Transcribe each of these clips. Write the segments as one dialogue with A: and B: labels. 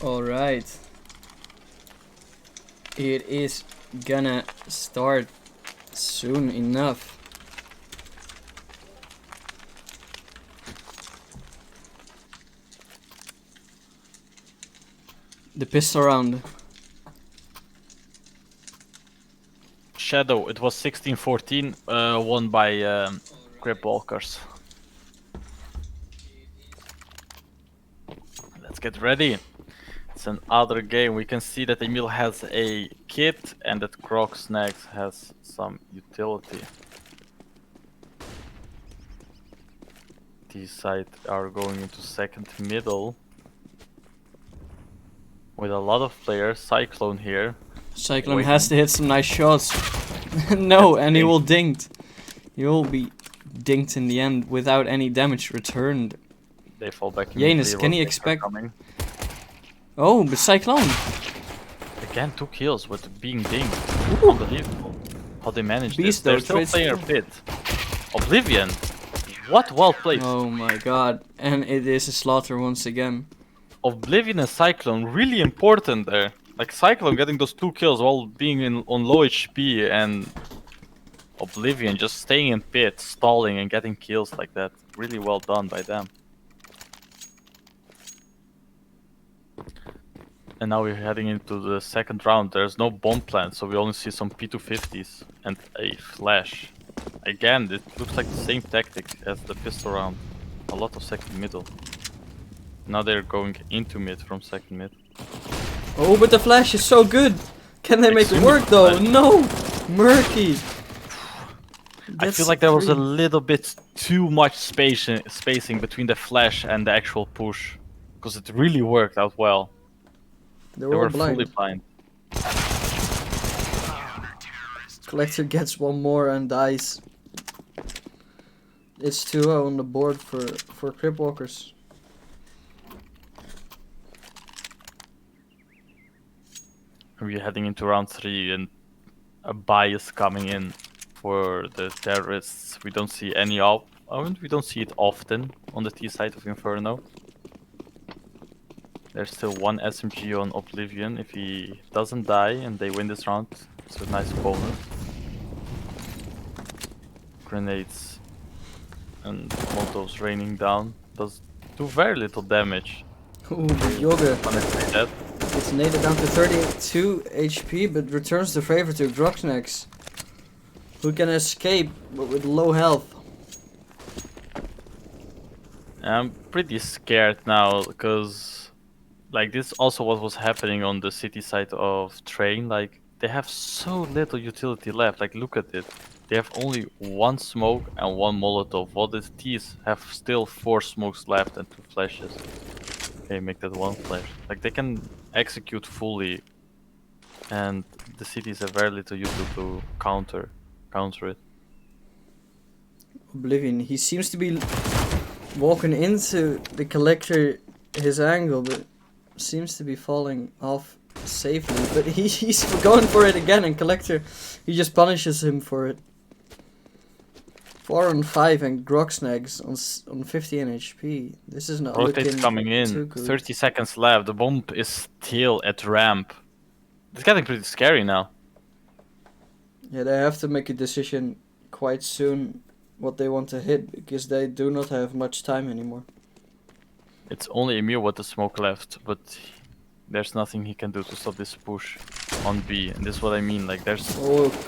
A: Alright. It is gonna start soon enough. The pistol round.
B: Shadow, it was 16-14, won by CRIPWALKERS. Let's get ready. It's another game. We can see that Emil has a kit and that Crocsnags has some utility. These side are going into second middle with a lot of players. Cyclone here.
A: Cyclone has to hit some nice shots. No, and he will dinged. He will be dinged in the end without any damage returned.
B: They fall back.
A: Janus, can he expect? Oh, but Cyclone.
B: Again, 2 kills with being dinged.
A: Ooh.
B: Unbelievable. How they managed
A: Beast
B: this. They're still playing a bit. Oblivion. What well played.
A: Oh my god. And it is a slaughter once again.
B: Oblivion and Cyclone really important there. Like Cyclone getting those 2 kills while being on low HP, and Oblivion just staying in pit, stalling and getting kills like that. Really well done by them. And now we're heading into the second round. There's no bomb plant, so we only see some P250s and a flash. Again, it looks like the same tactic as the pistol round. A lot of second middle. Now they're going into mid from second mid.
A: Oh, but the flash is so good. Can they make it work though? No! Murky!
B: I feel like there was a little bit too much spacing between the flash and the actual push. Because it really worked out well.
A: They
B: were
A: blind.
B: fully blind.
A: Collector gets one more and dies. It's 2-0 on the board for CRIPWALKERS.
B: We're heading into round 3 and a bias coming in for the terrorists. We don't see any we don't see it often on the T side of Inferno. There's still one SMG on Oblivion. If he doesn't die and they win this round, it's a nice bonus. Grenades and Molotovs raining down does do very little damage.
A: Ooh, but Yoga
B: Dead.
A: gets naded down to 32 HP, but returns the favor to Crocsnags, who can escape but with low health.
B: I'm pretty scared now because, like, this also what was happening on the city side of Train. Like, they have so little utility left. Like, look at it. They have only 1 smoke and 1 Molotov, while the T's have still 4 smokes left and 2 flashes. Okay, make that 1 flash. Like, they can execute fully, and the cities have very little utility to counter it.
A: Oblivion, he seems to be walking into the Collector, his angle, but seems to be falling off safely. But he's going for it again, and Collector, he just punishes him for it. 4 on 5 and Crocsnags on 15 HP. This is not looking
B: coming in.
A: too good.
B: 30 seconds left. The bomb is still at ramp. It's getting pretty scary now.
A: Yeah, they have to make a decision quite soon what they want to hit, because they do not have much time anymore.
B: It's only Emil with the smoke left, but there's nothing he can do to stop this push on B, and this is what I mean. Like, there's.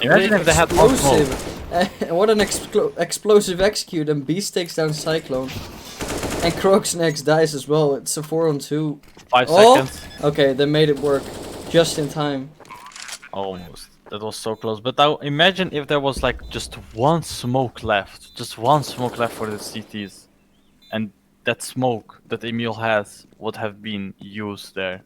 B: Imagine if they had one smoke.
A: What an explosive execute, and Beast takes down Cyclone, and Crocsnags dies as well. It's a 4 on 2.
B: 5 seconds.
A: Okay, they made it work just in time.
B: Almost. That was so close. But now imagine if there was like just 1 smoke left, just 1 smoke left for the CTs, and that smoke that Emil has would have been used there.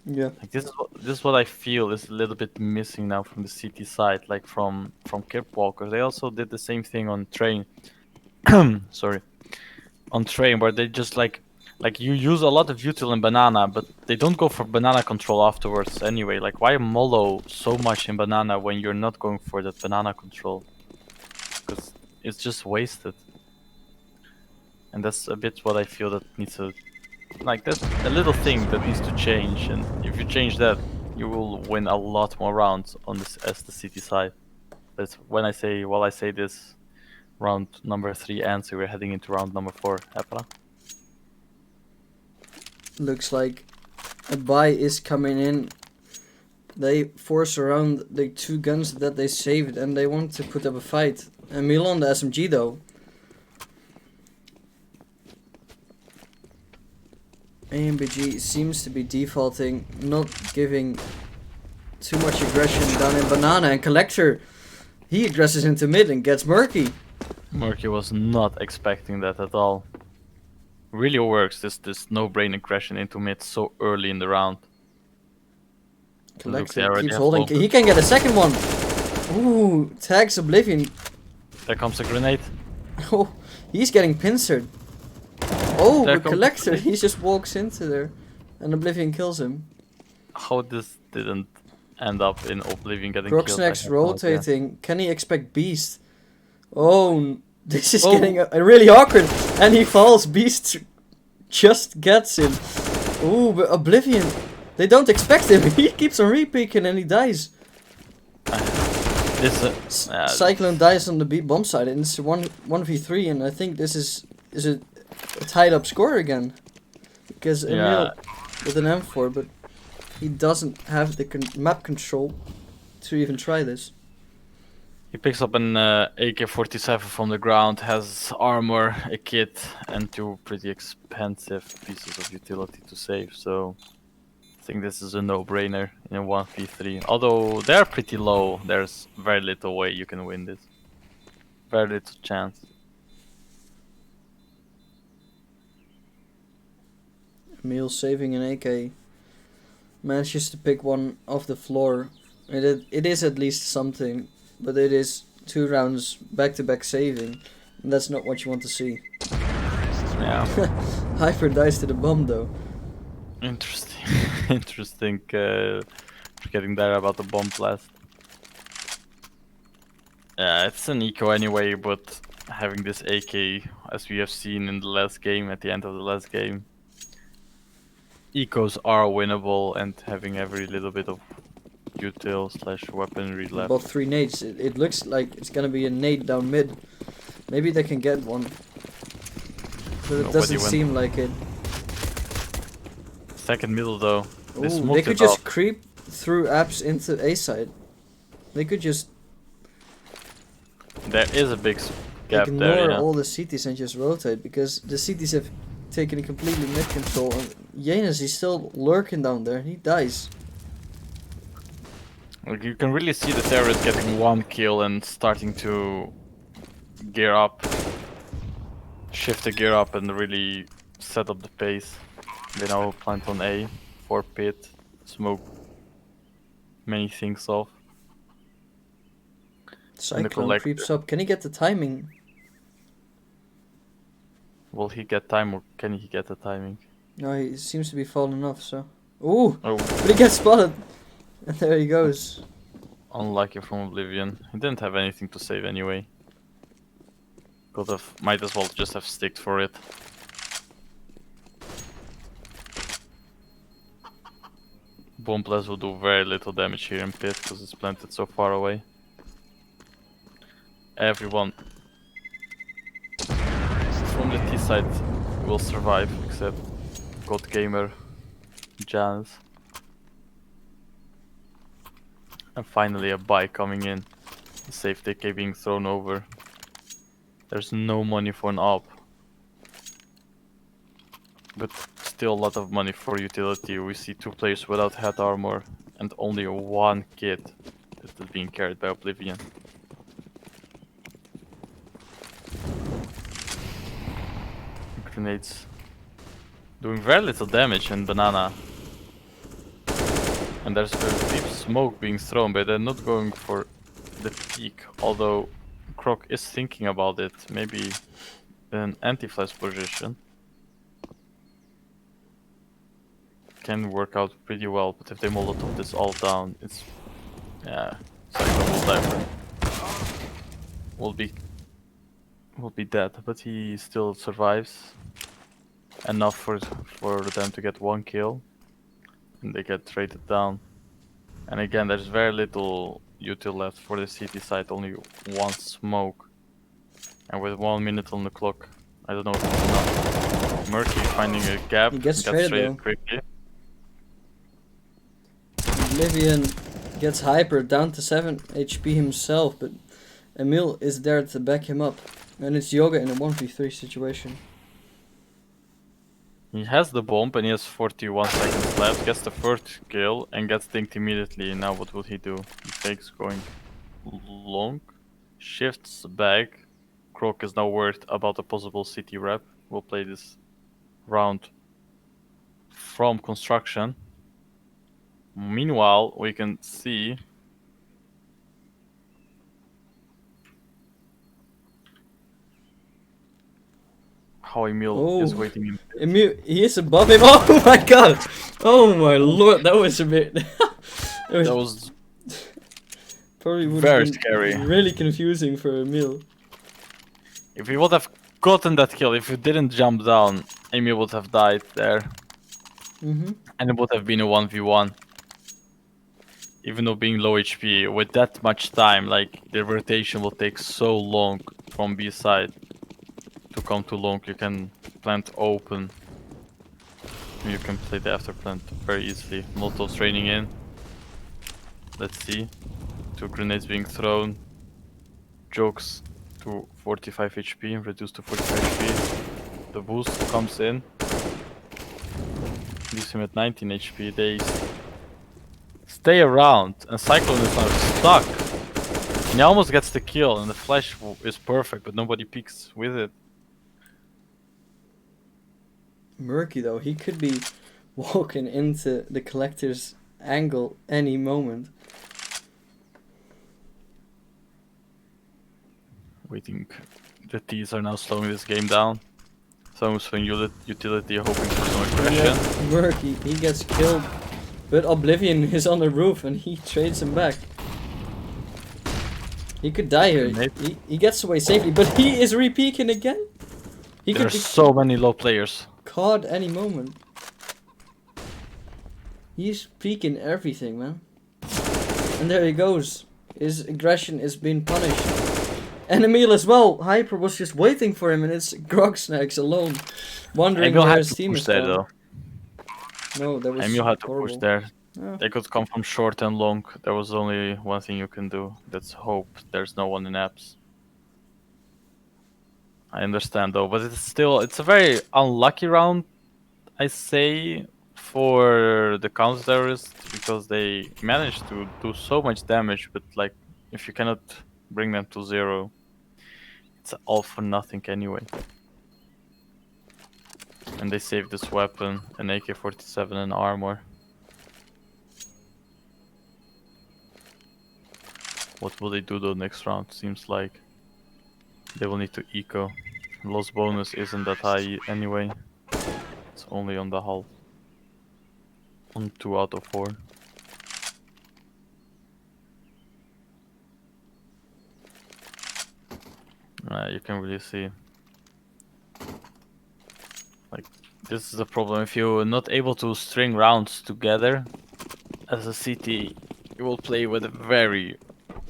A: Yeah.
B: Like, this is what I feel is a little bit missing now from the CT side, like from CRIPWALKERS. They also did the same thing on Train. Sorry, on Train, where they just like you use a lot of util in Banana, but they don't go for Banana control afterwards anyway. Like, why mollo so much in Banana when you're not going for that Banana control? Because it's just wasted. And that's a bit what I feel that needs to Like that's a little thing that needs to change, and if you change that, you will win a lot more rounds on this as the city side. That's when I say, while I say this, round number 3 ends, so we're heading into round number 4. Epra.
A: Looks like a buy is coming in. They force around the 2 guns that they saved and they want to put up a fight. And Milan the SMG though. ANBG seems to be defaulting, not giving too much aggression down in Banana, and Collector, he aggresses into mid and gets Murky.
B: Murky was not expecting that at all. Really works, this no-brain aggression into mid so early in the round.
A: Collector keeps holding, he can get a second one. Ooh, tags Oblivion.
B: There comes a grenade.
A: Oh, he's getting pincered. Oh,
B: There
A: but Collector, he just walks into there and Oblivion kills him.
B: How this didn't end up in Oblivion getting
A: Croc's
B: killed.
A: next rotating. Can he expect Beast? Oh, this is getting really awkward. And he falls. Beast just gets him. Ooh, but Oblivion, they don't expect him. He keeps on repeaking and he dies. Cyclone dies on the B bomb side and it's 1v3, and I think this is a tied up score again. Because Emil with an M4, but he doesn't have the map control to even try this.
B: He picks up an AK-47 from the ground, has armor, a kit, and 2 pretty expensive pieces of utility to save, so I think this is a no-brainer in a 1v3. Although they're pretty low, there's very little way you can win this. Very little chance.
A: Emil saving an AK. Manages to pick one off the floor. It is at least something, but it is 2 rounds back-to-back saving, and that's not what you want to see.
B: Yeah.
A: Hyper dies to the bomb though.
B: Interesting. Interesting. Forgetting there about the bomb blast. Yeah, it's an eco anyway, but having this AK, as we have seen in the last game, at the end of the last game, ecos are winnable, and having every little bit of util / weaponry left.
A: About 3 nades. It looks like it's gonna be a nade down mid. Maybe they can get one, but it doesn't seem like it.
B: Second middle though.
A: Ooh, they could just creep through apps into A side. They could just
B: There is a big gap
A: ignore
B: there. Yeah.
A: all the cities and just rotate, because the cities have taken completely mid control. And Janus, he's still lurking down there. He dies.
B: Like you can really see the terrorists getting 1 kill and starting to gear up, shift the gear up, and really set up the pace. They now plant on A for pit, smoke many things off.
A: Cyclone creeps up. Can he get the timing?
B: Will he get time, or can he get the timing?
A: No, he seems to be falling off, so... Ooh!
B: Oh,
A: But he gets spotted! And there he goes.
B: unlucky from Oblivion. He didn't have anything to save anyway. Might as well just have sticked for it. Bomb blast will do very little damage here in pit because it's planted so far away. Everyone from the T side will survive except God Gamer, Janus. And finally a buy coming in. The safe TK being thrown over. There's no money for an op. But still a lot of money for utility. We see 2 players without head armor and only 1 kit that is being carried by Oblivion. Grenades doing very little damage in Banana. And there's a deep smoke being thrown, but they're not going for the peak. Although Croc is thinking about it, maybe in an anti-flash position. Can work out pretty well, but if they molotov this all down, it's Cyclone will die for him. Will be dead, but he still survives. enough for them to get 1 kill, and they get traded down. And again, there's very little util left for the city side, only 1 smoke. And with 1 minute on the clock, I don't know if it's enough. Murky finding a gap,
A: He gets traded though.
B: quickly.
A: Oblivion gets hyper down to 7 HP himself, but Emil is there to back him up. And it's Yoga in a 1v3 situation.
B: He has the bomb and he has 41 seconds left, gets the first kill and gets dinked immediately. Now what will he do? He takes going long, shifts back. Croc is now worried about a possible city rep. We'll play this round from construction. Meanwhile, we can see how Emil is waiting in.
A: Emil, he is above him. Oh my god! Oh my lord, that was a bit.
B: That was
A: probably would
B: very
A: have been
B: scary.
A: Really confusing for Emil.
B: If he would have gotten that kill, if he didn't jump down, Emil would have died there. And it would have been a 1v1. Even though being low HP, with that much time, like, the rotation will take so long from B side to come to long. You can plant open. You can play the after plant very easily. Molotovs raining in. Let's see. 2 grenades being thrown. Jokes to 45 HP, reduced to 45 HP. The boost comes in. Leaves him at 19 HP. They stay around, and Cyclone is now stuck. And he almost gets the kill, and the flash is perfect, but nobody peeks with it.
A: Murky though, he could be walking into the collector's angle any moment.
B: Waiting. The T's are now slowing this game down. Someone's swing utility hoping for some aggression.
A: Murky, he gets killed. But Oblivion is on the roof and he trades him back. He could die here. He gets away safely, but he is re-peeking again. He could be
B: so many low players.
A: caught any moment. He's peeking everything, man. And there he goes. His aggression is being punished. And Emil as well. Hyper was just waiting for him, and it's Grogsnags alone, wondering where his team is
B: there, though.
A: No, that was
B: Emil had to
A: horrible.
B: push there.
A: Yeah.
B: They could come from short and long. There was only one thing you can do. That's hope there's no one in apps. I understand though, but it's a very unlucky round, I say, for the counter terrorists, because they managed to do so much damage, but like, if you cannot bring them to 0, it's all for nothing anyway. And they saved this weapon, an AK-47 and armor. What will they do though next round? Seems like they will need to eco. Loss bonus isn't that high anyway. It's only on the hull. On 2 out of 4. You can really see. Like, this is a problem. If you're not able to string rounds together as a CT, you will play with a very,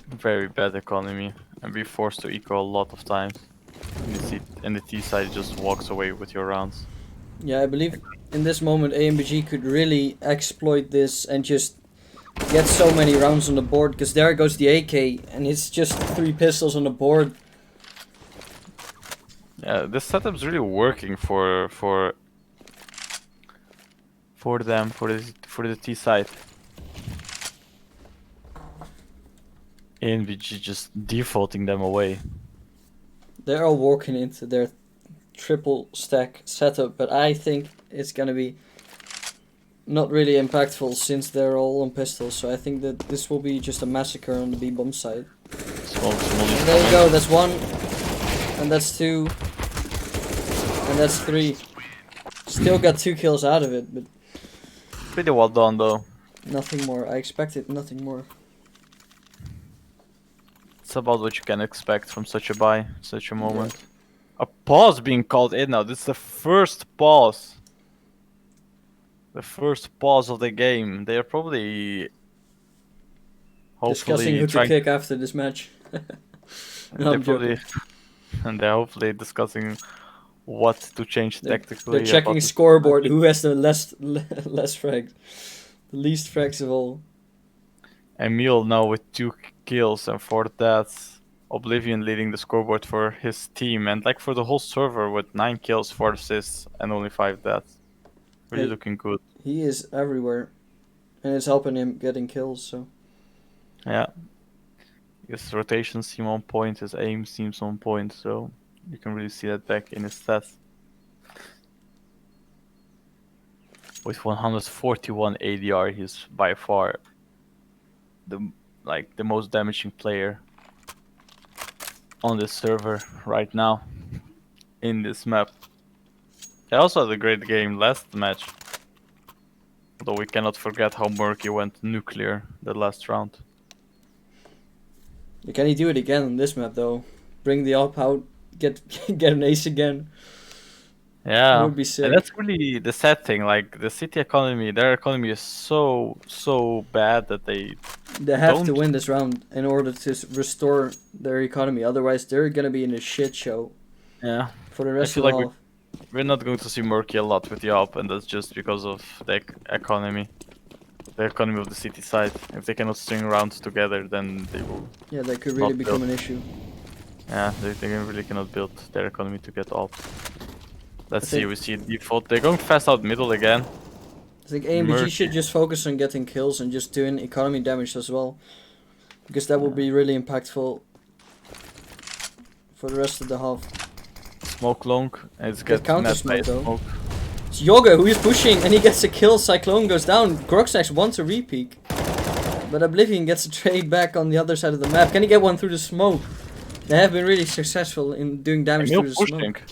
B: very bad economy and be forced to eco a lot of times. And the T side just walks away with your rounds.
A: Yeah, I believe in this moment ANBG could really exploit this and just get so many rounds on the board, because there goes the AK and it's just 3 pistols on the board.
B: Yeah, this setup's really working for them, for the T side. ANBG just defaulting them away.
A: They're all walking into their triple stack setup, but I think it's gonna be not really impactful since they're all on pistols, so I think that this will be just a massacre on the B-bomb side.
B: And
A: there you go, that's 1, and that's 2, and that's 3. Still got 2 kills out of it, but
B: pretty well done though.
A: Nothing more. I expected nothing more.
B: It's about what you can expect from such a buy, such a moment. A pause being called in now. This is the first pause. The first pause of the game. They are probably
A: Discussing
B: hopefully
A: who to
B: trying.
A: kick after this match. No,
B: They
A: I'm
B: probably
A: joking.
B: and they're hopefully discussing what to change
A: They're
B: tactically
A: checking
B: about this
A: scoreboard.
B: match.
A: Who has the less frags, the least frags of all.
B: Emil now with 2 kills and 4 deaths. Oblivion leading the scoreboard for his team and like for the whole server with 9 kills, 4 assists, and only 5 deaths. Really
A: Hey,
B: looking good.
A: he is everywhere, and it's helping him getting kills. So
B: Yeah. His rotations seem on point, his aim seems on point, so you can really see that back in his stats. With 141 ADR, he's by far the most damaging player on this server right now in this map. He also had a great game last match. Though we cannot forget how Murky went nuclear the last round.
A: can he do it again on this map though? Bring the op out, get get an ace again. That
B: Yeah,
A: would be
B: and
A: sick.
B: that's really the sad thing. Like the city economy, their economy is so bad that they
A: They have to
B: don't.
A: win this round in order to restore their economy. Otherwise, they're gonna be in a shit show
B: Yeah,
A: for the
B: I
A: rest
B: feel
A: of the
B: like
A: half.
B: we're not going to see Murky a lot with the op, and that's just because of the economy, the economy of the city side. If they cannot string rounds together, then they will
A: Yeah, that could
B: not
A: really become
B: build.
A: an issue.
B: Yeah, they really cannot build their economy to get op.
A: I
B: Let's see,
A: think
B: we see default. They're going fast out middle again.
A: I think ANBG
B: Murky.
A: should just focus on getting kills and just doing economy damage as well, because that will be really impactful for the rest of the half.
B: Smoke long, and it's
A: Get
B: get
A: counter
B: met by
A: smoke though.
B: smoke.
A: It's Yoga who is pushing and he gets a kill. Cyclone goes down. Groxax wants a repeak, but Oblivion gets a trade back on the other side of the map. Can he get one through the smoke? They have been really successful in doing damage
B: Emil
A: through the
B: pushing.
A: smoke.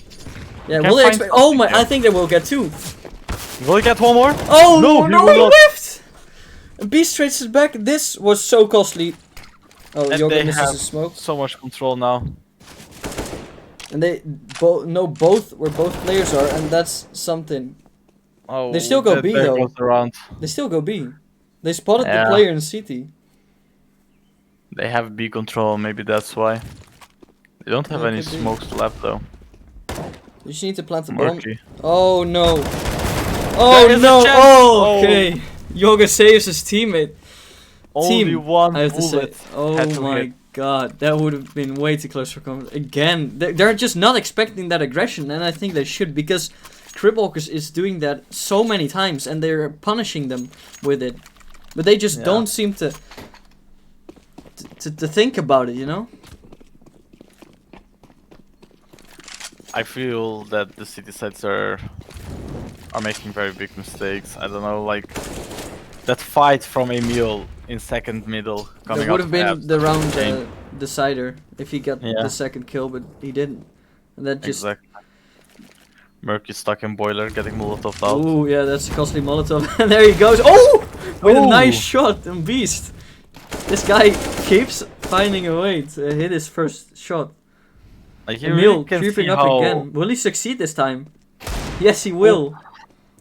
A: Yeah,
B: Can't
A: will they
B: find
A: expect? Oh my!
B: something
A: I think they will get two.
B: Will he get one more?
A: Oh
B: No,
A: no!
B: he
A: He
B: will not.
A: left. Beast trades it back. This was so costly. Oh,
B: And
A: Yoga
B: they
A: misses
B: have
A: the smoke,
B: so much control now.
A: and they both where both players are, and that's something.
B: Oh,
A: They still go
B: that
A: B
B: there
A: though.
B: goes the round.
A: They still go B. They spotted the
B: Yeah.
A: player in CT.
B: They have B control, maybe that's why. They don't have
A: Yeah,
B: any
A: could be.
B: smokes left though.
A: You just need to plant the bomb.
B: Murky.
A: Oh no.
B: There
A: Oh
B: is a
A: no.
B: chance.
A: Oh, okay. Yoga saves his teammate.
B: Only
A: Team,
B: one
A: I have to say.
B: bullet had
A: Oh
B: to
A: my
B: hit.
A: god. That would have been way too close for combat. Again, they're just not expecting that aggression, and I think they should, because CRIPWALKERS is doing that so many times and they're punishing them with it. But they just
B: Yeah.
A: don't seem to think about it, you know?
B: I feel that the city sides are making very big mistakes. I don't know, like that fight from Emil in second middle coming
A: That would
B: out
A: have been
B: of
A: the
B: abs,
A: round
B: insane.
A: decider if he got
B: Yeah.
A: the second kill, but he didn't. And that just.
B: Exactly. Murky stuck in boiler, getting Molotov out.
A: Oh yeah, that's a costly Molotov. And there he goes. Oh! With a nice shot on Beast. This guy keeps finding a way to hit his first shot.
B: Like you
A: Emil
B: really can
A: creeping
B: see
A: up
B: how
A: again. Will he succeed this time? Yes, he will.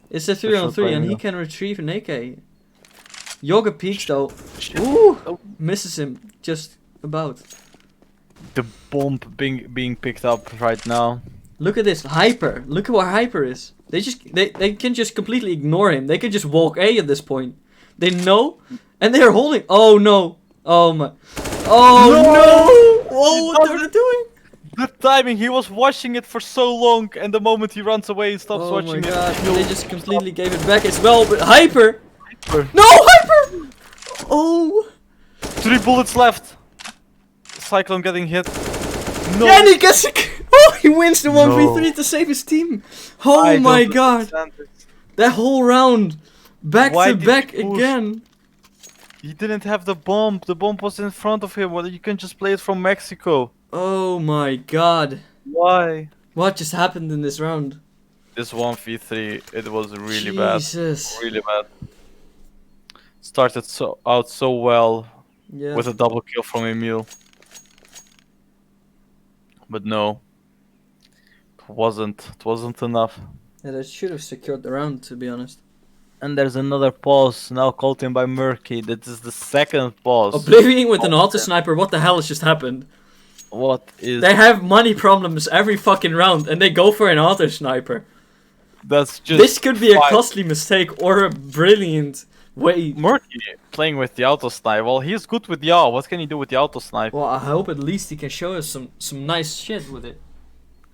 A: It's a 3-on-3
B: shot by
A: and he
B: Emil.
A: can retrieve an AK. Yoga peeks though.
B: Shit.
A: Ooh!
B: Oh.
A: Misses him just about.
B: The bomb being picked up right now.
A: Look at this Hyper. Look at where Hyper is. They can just completely ignore him. They can just walk A at this point. They know, and they are holding. Oh no! Oh my! Oh no! Oh, what are they doing?
B: The timing, he was watching it for so long, and the moment he runs away, he stops
A: Oh
B: watching
A: my
B: it.
A: god!
B: He'll
A: They just completely gave it back as well. But Hyper!
B: Hyper.
A: No, Hyper! Oh!
B: 3 bullets left. Cyclone getting hit. No.
A: And he gets a. Oh, he wins the 1v3 to save his team. Oh
B: I
A: my
B: don't
A: god!
B: understand this.
A: That whole round, back
B: Why
A: to
B: did
A: back
B: he push?
A: again.
B: He didn't have the bomb. The bomb was in front of him. Well, you can just play it from Mexico.
A: Oh my god!
B: Why?
A: What just happened in this round?
B: This 1v3, it was really bad.
A: Jesus.
B: Really bad. Started out so well
A: Yeah.
B: with a double kill from Emil. But no. wasn't enough.
A: Yeah, that should have secured the round, to be honest.
B: And there's another pause now called in by Murky. That is the second pause.
A: Oblivion with an auto sniper. What the hell has just happened?
B: What is?
A: They have money problems every fucking round, and they go for an auto sniper.
B: That's just.
A: This could be a costly mistake or a brilliant way.
B: Murky playing with the auto snipe. Well, he's good with yaw. What can he do with the auto snipe?
A: Well, I hope at least he can show us some nice shit with it.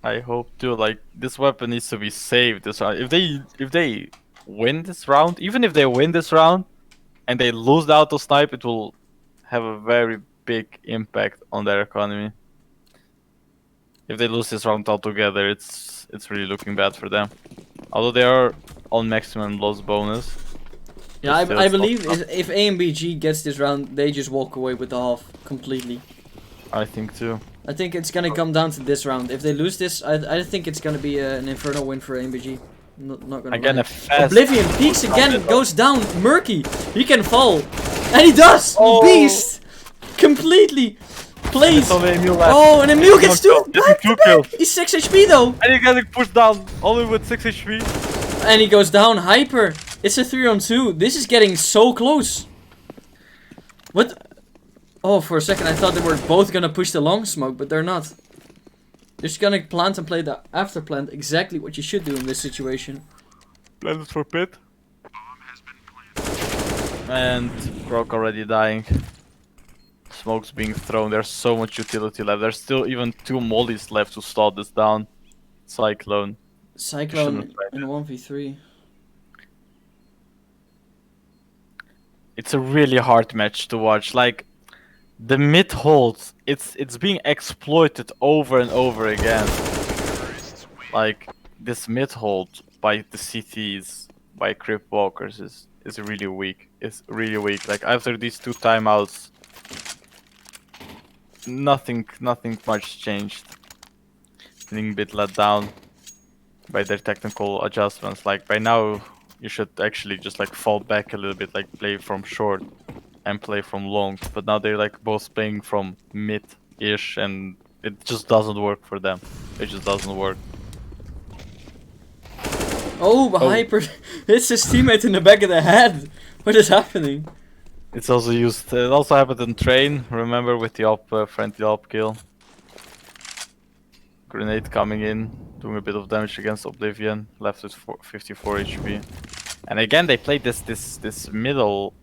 B: I hope too. Like, this weapon needs to be saved this round. If they win this round, even if they win this round and they lose the auto snipe, it will have a very big impact on their economy. If they lose this round altogether, it's really looking bad for them. Although they are on maximum loss bonus.
A: Yeah, I believe if ANBG gets this round, they just walk away with the half completely.
B: I think too.
A: I think it's gonna come down to this round. If they lose this, I think it's gonna be an Inferno win for ANBG. Not gonna
B: Again,
A: lie.
B: a fast
A: Oblivion peeks again, goes down. Murky, he can fall, and he does.
B: Oh.
A: Beast, completely plays.
B: Emil
A: Oh, and Emil gets two.
B: kills.
A: He's 6 HP though,
B: And he's getting pushed down only with 6 HP.
A: and he goes down. Hyper. It's a 3-on-2. This is getting so close. What? Oh, for a second I thought they were both gonna push the long smoke, but they're not. They're just gonna plant and play the after plant, exactly what you should do in this situation.
B: Planted for pit. And Brock already dying. Smoke's being thrown. There's so much utility left. There's still even 2 mollies left to stall this down. Cyclone.
A: Cyclone in 1v3.
B: It's a really hard match to watch. Like, the mid hold, it's being exploited over and over again. Like, this mid hold by the CTs, by CRIPWALKERS is really weak. It's really weak. Like, after these 2 timeouts, nothing much changed. Being a bit let down by their technical adjustments. Like, by now you should actually just like fall back a little bit, like play from short and play from long. But now they're like both playing from mid-ish, and it just doesn't work for them. It just doesn't work.
A: Oh, Hyper hits his teammate in the back of the head. What is happening?
B: It's also used. It also happened in train. Remember, with the friendly op kill. Grenade coming in, doing a bit of damage against Oblivion. Left with 54 HP. And again, they played this middle.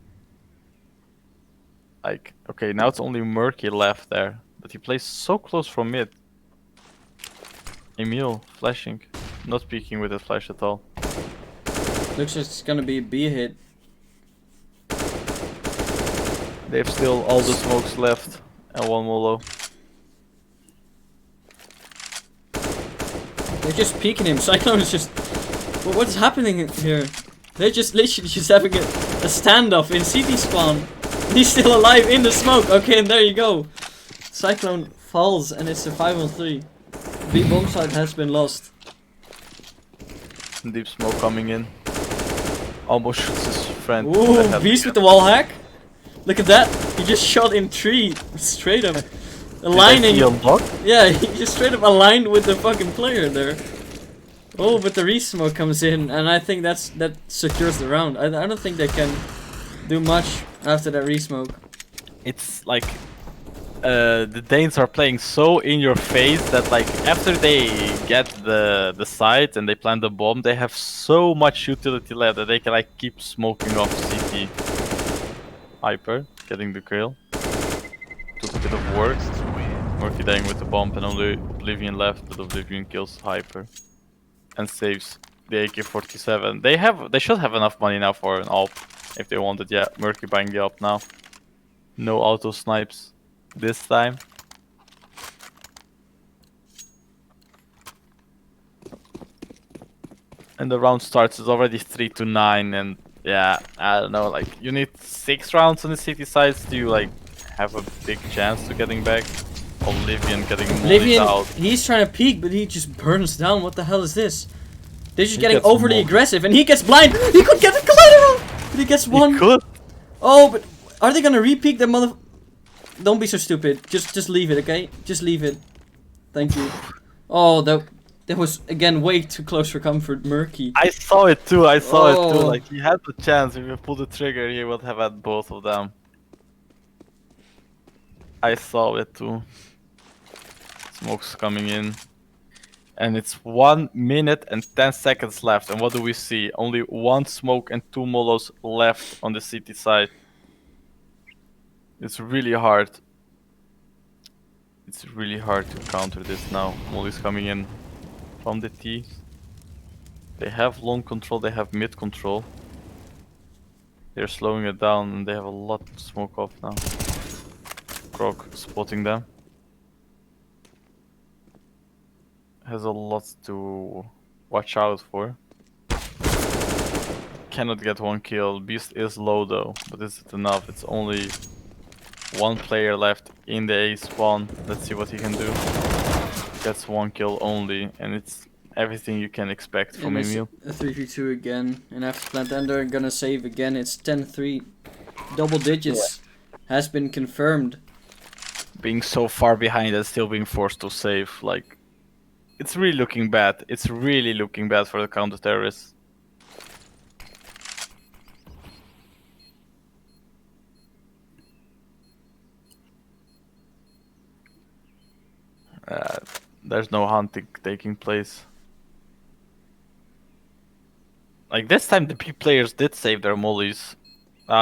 B: Like, okay, now it's only Murky left there, but he plays so close from mid. Emil flashing, not peeking with the flash at all.
A: Looks like it's gonna be a B hit.
B: They have still all the smokes left and 1 molo.
A: They're just peeking him. Cyclone is just. Well, what's happening here? They're just literally just having a standoff in CT spawn. He's still alive in the smoke. Okay, and there you go. Cyclone falls, and it's a 5-on-3. B bomb site has been lost.
B: Deep smoke coming in. Almost shoots his friend.
A: Ooh, Beast with the wall hack. Look at that. He just shot in 3 straight up. Aligning. Yeah, he just straight up aligned with the fucking player there. Oh, but the re-smoke comes in, and I think that secures the round. I don't think they can do much after that re-smoke.
B: It's like the Danes are playing so in your face that, like, after they get the site and they plant the bomb, they have so much utility left that they can like keep smoking off CT. Hyper getting the kill. Took a bit of work. Murky dying with the bomb, and only Oblivion left, but Oblivion kills Hyper and saves the AK-47. They should have enough money now for an AWP if they wanted. Yeah, Murky buying the AWP now. No auto snipes this time. And the round starts. It's already 3-9, and yeah, I don't know. Like, you need 6 rounds on the city sides to like have a big chance to getting back. Oblivion getting mollied out.
A: He's trying to peek, but he just burns down. What the hell is this? They're just getting overly aggressive, and he gets blind. He could get the collateral, but he gets 1.
B: He could.
A: Oh, but are they gonna re-peek the mother? Don't be so stupid. Just leave it, okay? Just leave it. Thank you. Oh, That was again way too close for comfort, Murky.
B: I saw it too. I saw it too.
A: Oh.
B: Like he had the chance. If he pulled the trigger, he would have had both of them. I saw it too. Smoke's coming in. And it's 1 minute and 10 seconds left. And what do we see? Only 1 smoke and 2 molos left on the city side. It's really hard. It's really hard to counter this now. Molly's coming in from the T. They have long control, they have mid control. They're slowing it down and they have a lot to smoke off now. Croc spotting them. Has a lot to watch out for. Cannot get 1 kill. Beast is low though, but is it enough? It's only 1 player left in the A spawn. Let's see what he can do. Gets 1 kill only, and it's everything you can expect from Emil.
A: A 3v2 again, and after plant and they're gonna save again. It's 10-3. Double digits has been confirmed.
B: Being so far behind and still being forced to save, like, it's really looking bad. It's really looking bad for the counter-terrorists. There's no hunting taking place. Like this time the P players did save their mollies.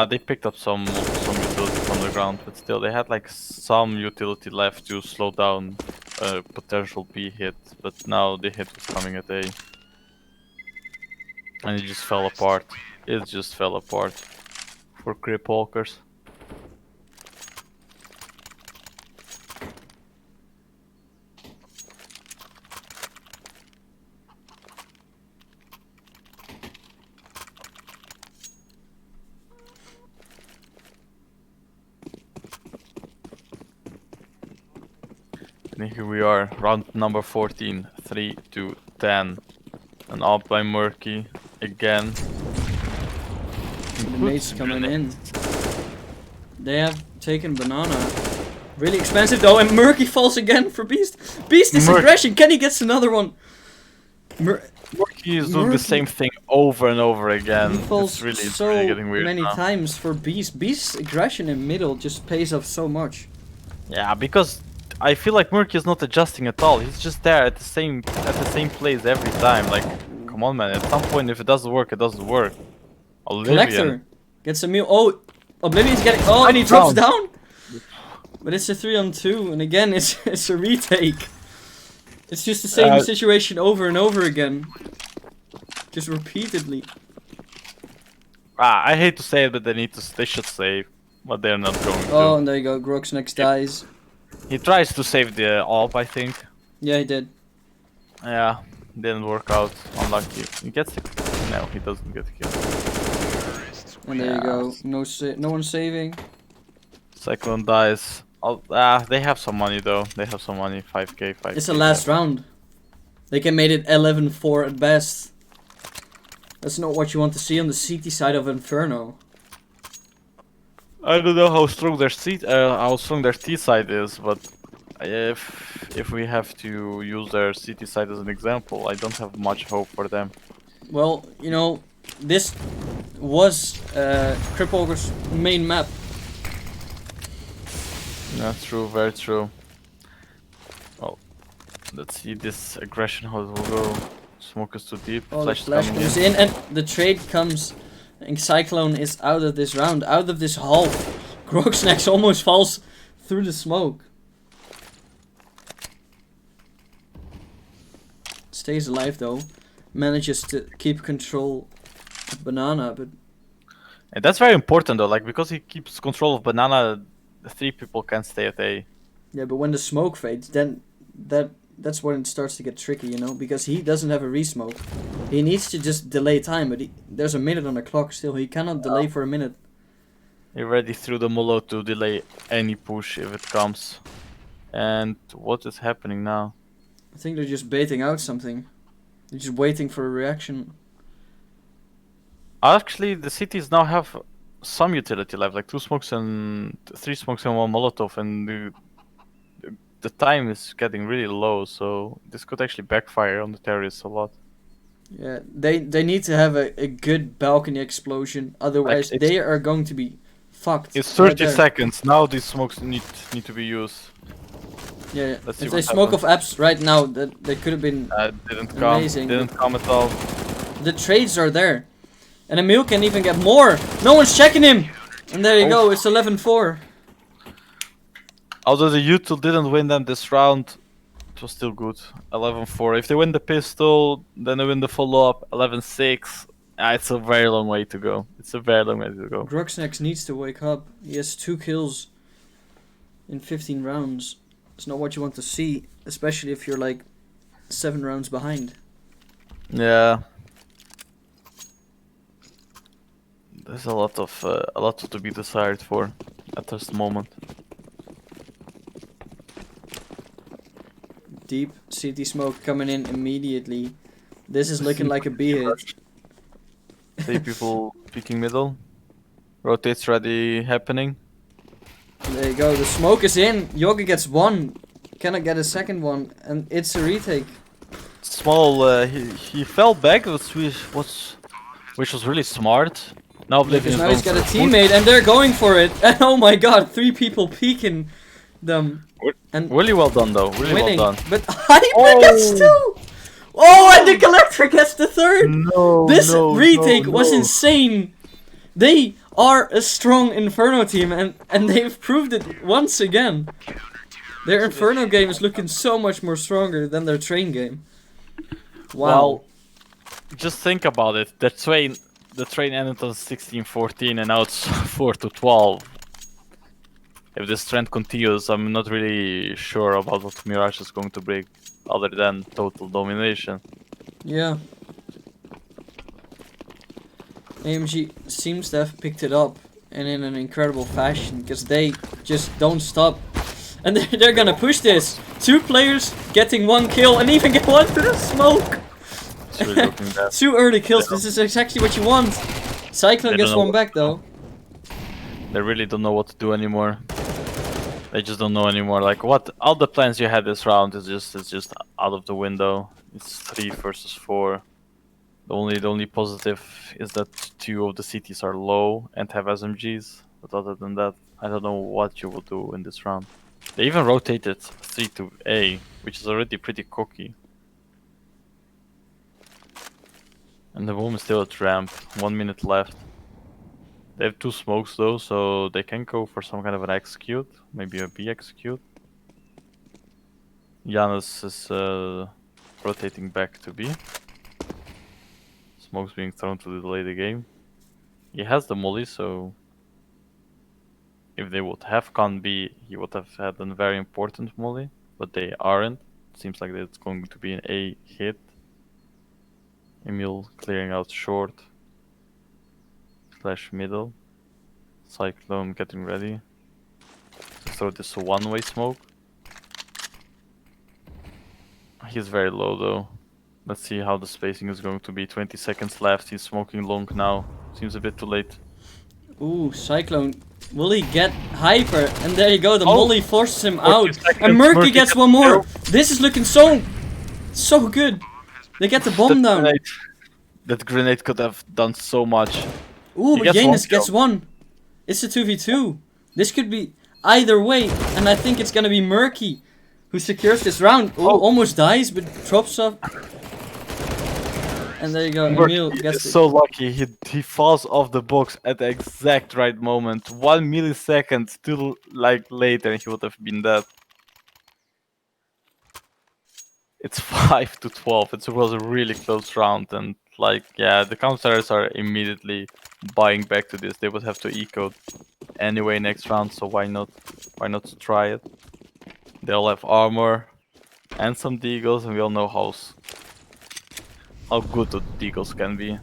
B: They picked up some utility from the ground, but still they had like some utility left to slow down a potential B hit, but now the hit was coming at A. And it just fell apart. It just fell apart for CRIPWALKERS. And here we are, round number 14, 3-10. And up by Murky again.
A: The mates coming in. They have taken banana. Really expensive though, and Murky falls again for Beast. Beast is aggression. Kenny gets another one.
B: Murky is doing the same thing over and over again.
A: He falls
B: it's really getting weird
A: many
B: now.
A: times for Beast. Beast's aggression in middle just pays off so much.
B: Yeah, because I feel like Murky is not adjusting at all. He's just there at the same place every time. Like, come on, man. At some point, if it doesn't work, it doesn't work.
A: Collector gets a meal. Oh, Oblivion's getting. Oh, and he drops down. But it's a 3-on-2, and again, it's a retake. It's just the same situation over and over again, just repeatedly.
B: I hate to say it, but they should save, but they're not going to.
A: Oh, and there you go. Grox next dies.
B: He tries to save the AWP, I think.
A: Yeah, he did.
B: Yeah, didn't work out. Unlucky. He gets it. No, he doesn't get a kill.
A: And there you go. No one saving.
B: Cyclone dies. They have some money though. They have some money. 5k, 5k.
A: It's the last round. They can make it 11-4 at best. That's not what you want to see on the CT side of Inferno.
B: I don't know how strong their T side is, but if we have to use their CT side as an example, I don't have much hope for them.
A: Well, you know, this was CRIPWALKER's main map.
B: That's true, very true. Well, let's see this aggression how it will go. Smoke is too deep.
A: Oh,
B: Flash
A: the flash comes in, and the trade comes. And Cyclone is out of this round, out of this hall. Groxnax almost falls through the smoke. Stays alive though. Manages to keep control of Banana, but...
B: And that's very important though, like, because he keeps control of Banana, the 3 people can stay at A.
A: Yeah, but when the smoke fades, then that's when it starts to get tricky, you know, because he doesn't have a re-smoke. He needs to just delay time, but there's a minute on the clock still. He cannot delay for a minute.
B: He already threw the Molo to delay any push if it comes. And what is happening now?
A: I think they're just baiting out something. They're just waiting for a reaction.
B: Actually, the cities now have some utility left, like 2 smokes and 3 smokes and 1 Molotov, and the time is getting really low, so this could actually backfire on the terrorists a lot.
A: Yeah, they need to have a good balcony explosion, otherwise
B: Like
A: they are going to be fucked.
B: it's 30
A: right there.
B: seconds now. These smokes need to be used.
A: Yeah,
B: Let's see
A: if they
B: what
A: smoke
B: happens.
A: off apps right now, that they could have been
B: Didn't
A: amazing.
B: come. Didn't come at all.
A: The trades are there, and Emil can even get more. No one's checking him, and there you go. It's 11-4.
B: Although the util didn't win them this round, it was still good. 11-4. If they win the pistol, then they win the follow-up. 11-6. It's a very long way to go. It's a very long way to go.
A: Gruxnex needs to wake up. He has 2 kills in 15 rounds. It's not what you want to see, especially if you're like 7 rounds behind.
B: Yeah. There's a lot to be desired for at this moment.
A: Deep CT smoke coming in immediately. This is looking like a B hit.
B: 3 people peeking middle. Rotates ready happening.
A: There you go. The smoke is in. Yogi gets 1. Cannot get a second one, and it's a retake.
B: Small. He fell back, which was really smart. Now Oblivion
A: Because
B: is
A: now
B: going
A: he's got a
B: for
A: teammate, and they're going for it. And oh my god, 3 people peeking them. And
B: really well done though. Really
A: winning.
B: well done.
A: But Hyper gets 2! Oh, and the Collector gets the 3rd!
B: No.
A: This retake was insane. They are a strong Inferno team, and they've proved it once again. Their Inferno game is looking so much more stronger than their Train game. Wow.
B: Well, just think about it. The train ended on 16-14, and now it's 4-12. If this trend continues, I'm not really sure about what Mirage is going to bring, other than total domination.
A: Yeah. AMG seems to have picked it up, and in an incredible fashion, because they just don't stop. And they're gonna push this. 2 players getting 1 kill, and even get 1 to the smoke.
B: It's really looking bad.
A: 2 early kills. This is exactly what you want. Cyclone gets 1 back though.
B: They really don't know what to do anymore. They just don't know anymore. Like what? All the plans you had this round is just out of the window. It's 3 versus 4. The only positive is that 2 of the cities are low and have SMGs. But other than that, I don't know what you will do in this round. They even rotated 3 to A, which is already pretty cocky. And the bomb is still at ramp. 1 minute left. They have 2 smokes though, so they can go for some kind of an execute. Maybe a B execute. Janus is rotating back to B. Smoke's being thrown to delay the game. He has the molly, so if they would have gone B, he would have had a very important molly, but they aren't. Seems like it's going to be an A hit. Emil clearing out short. Slash middle. Cyclone getting ready. Throw this one-way smoke. He's very low though. Let's see how the spacing is going to be. 20 seconds left. He's smoking long now. Seems a bit too late.
A: Ooh, Cyclone. Will he get Hyper? And there you go, the molly forces him out.
B: Seconds.
A: And Murky gets 1 more. This is looking so good. They get the bomb down.
B: That grenade could have done so much.
A: Ooh,
B: He
A: but
B: gets
A: Janus
B: 1
A: gets
B: kill.
A: 1. It's a 2v2. This could be either way. And I think it's gonna be Murky who secures this round. Ooh, almost dies, but drops up. And there you go, Emil gets it.
B: So lucky. He falls off the box at the exact right moment. 1 millisecond still like later, he would have been dead. It's 5-12. It was a really close round, and like yeah, the counters are immediately buying back to this. They would have to eco anyway next round, so why not? Why not try it? They all have armor and some deagles, and we all know how good the deagles can be.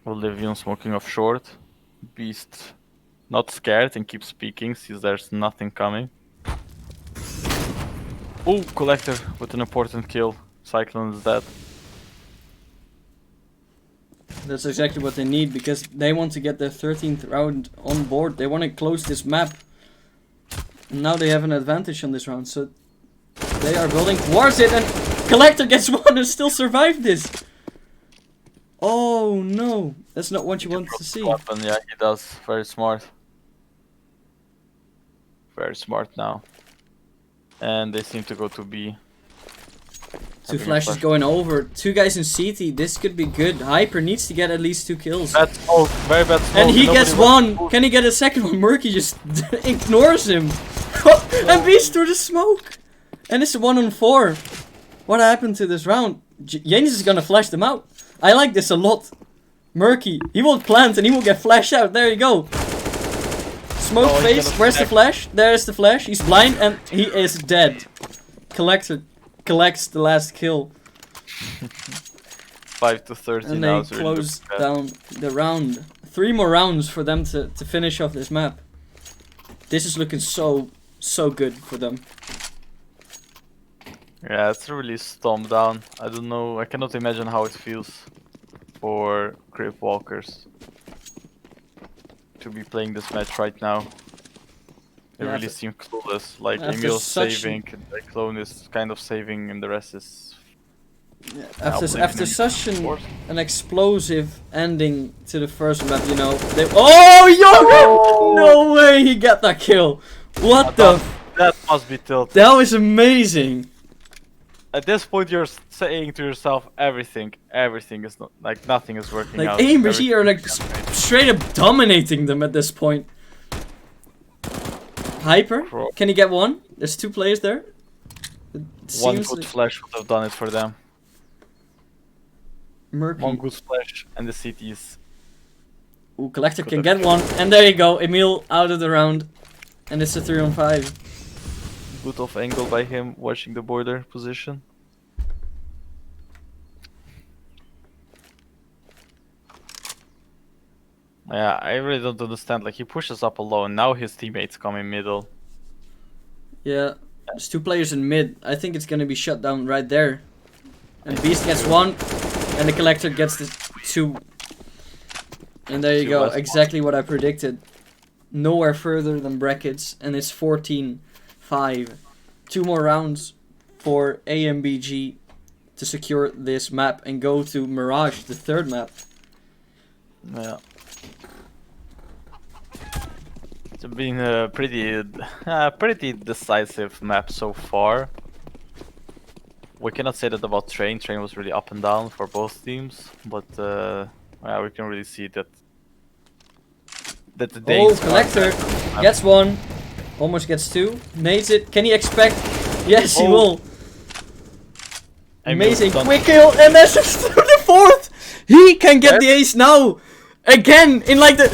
B: Oblivion smoking off short. Beast not scared and keeps peeking, sees there's nothing coming. Oh, Collector with an important kill. Cyclone is dead.
A: That's exactly what they need, because they want to get their 13th round on board. They want to close this map. And now they have an advantage on this round, so they are building towards it, and Collector gets one and still survived this. Oh no, that's not what you want to see.
B: Weapon. Yeah, he does. Very smart. Very smart now. And they seem to go to B.
A: Two flashes going over. Two guys in CT. This could be good. Hyper needs to get at least 2 kills.
B: Bad smoke. Very bad smoke.
A: And he gets one. Can he get a second one? Murky just ignores him. And Beast through the smoke. And it's a 1-on-4. What happened to this round? James is gonna flash them out. I like this a lot. Murky. He will plant and he will get flashed out. There you go. Smoke face. Where's the flash? There's the flash. He's blind and he is dead. Collector collects the last kill.
B: 5 to 13
A: and
B: now.
A: they close down the round. 3 more rounds for them to finish off this map. This is looking so good for them.
B: Yeah, it's really stomped down. I don't know. I cannot imagine how it feels for CRIPWALKERS to be playing this match right now. They really seem clueless. Like Emil's saving, like Clone is kind of saving, and the rest is.
A: Yeah, after such an explosive ending to the first map, you know. Oh, Yoga! No way he got that kill. What the?
B: That must be tilted.
A: That was amazing.
B: At this point, you're saying to yourself, everything is not like nothing is working out.
A: Like ANBG are like straight up dominating them at this point. Hyper, can he get one? There's 2 players there.
B: One good flash would have done it for them.
A: Murky.
B: One good flash and the CTs.
A: Ooh, Collector can get one, and there you go. Emil out of the round, and it's a 3-on-5.
B: Good off angle by him, watching the border position. Yeah, I really don't understand. Like, he pushes up alone. Now his teammates come in middle.
A: Yeah, there's 2 players in mid. I think it's gonna be shut down right there. And Beast gets 1, and the Collector gets the 2. And there you go, exactly what I predicted. Nowhere further than brackets, and it's 14-5. 2 more rounds for ANBG to secure this map and go to Mirage, the 3rd map.
B: Yeah. It's been a pretty decisive map so far. We cannot say that about Train. Train was really up and down for both teams, but yeah, we can really see that the Danes.
A: Oh, Collector gets 1, almost gets 2, nades it. Can he expect? Yes, he will. Amazing, quick kill, and that's just the 4th. He can get the ace now, again in like the.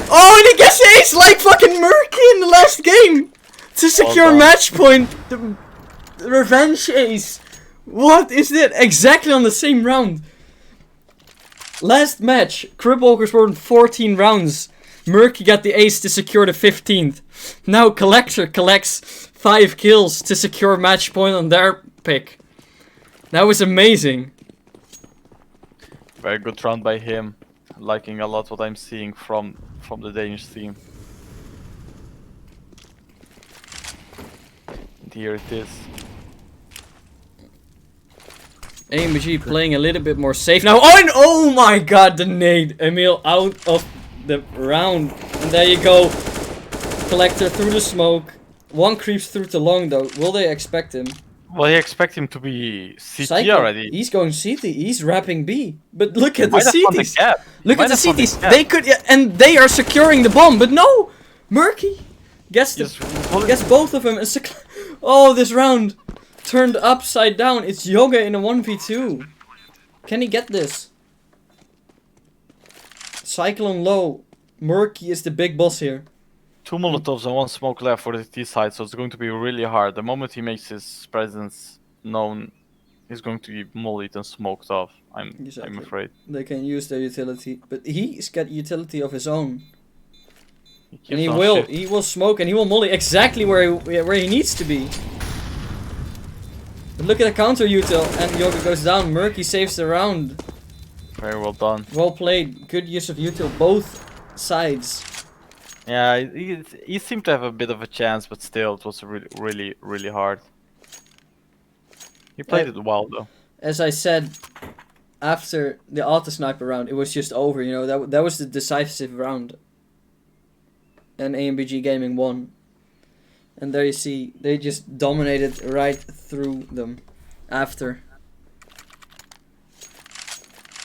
A: Oh, and he gets the ace like fucking Murky in the last game to secure match point. The revenge ace. What is that? Exactly on the same round. Last match, CRIPWALKERS were in 14 rounds. Murky got the ace to secure the 15th. Now Collector collects 5 kills to secure match point on their pick. That was amazing.
B: Very good round by him. Liking a lot what I'm seeing from the Danish team. And here it is.
A: ANBG playing a little bit more safe now. Oh, and oh my god, the nade. Emil out of the round. And there you go. Collector through the smoke. 1 creeps through to long though. Will they expect him?
B: Well, he expect him to be CT
A: Psycho.
B: already.
A: He's going CT. He's wrapping B. But look at the CTs. Look at the CTs.
B: The
A: they could, and they are securing the bomb. But no, Murky gets both of them. And oh, this round turned upside down. It's Yoga in a 1v2. Can he get this? Cyclone low. Murky is the big boss here.
B: 2 Molotovs and 1 smoke left for the T side, so it's going to be really hard. The moment he makes his presence known, he's going to be mollied and smoked off. I'm afraid.
A: They can use their utility, but he's got utility of his own. And he will smoke and he will molly exactly where he needs to be. But look at the counter util, and Yoga goes down. Murky saves the round.
B: Very well done.
A: Well played. Good use of util both sides.
B: Yeah, he seemed to have a bit of a chance, but still, it was really hard. He played it well though.
A: As I said, after the auto sniper round, it was just over. You know, that was the decisive round, and ANBG Gaming won. And there you see, they just dominated right through them. After.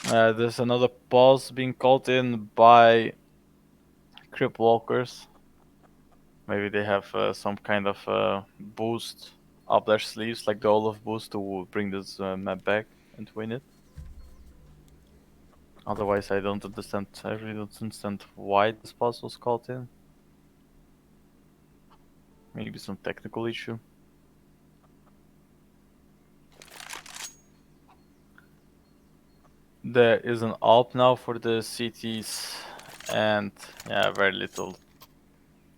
B: There's another pause being called in by CRIPWALKERS. Maybe they have some kind of boost up their sleeves, like the Olaf boost, to bring this map back and win it. Otherwise, I don't understand. I really don't understand why this pause was called in. Maybe some technical issue. There is an AWP now for the CTs, and yeah, very little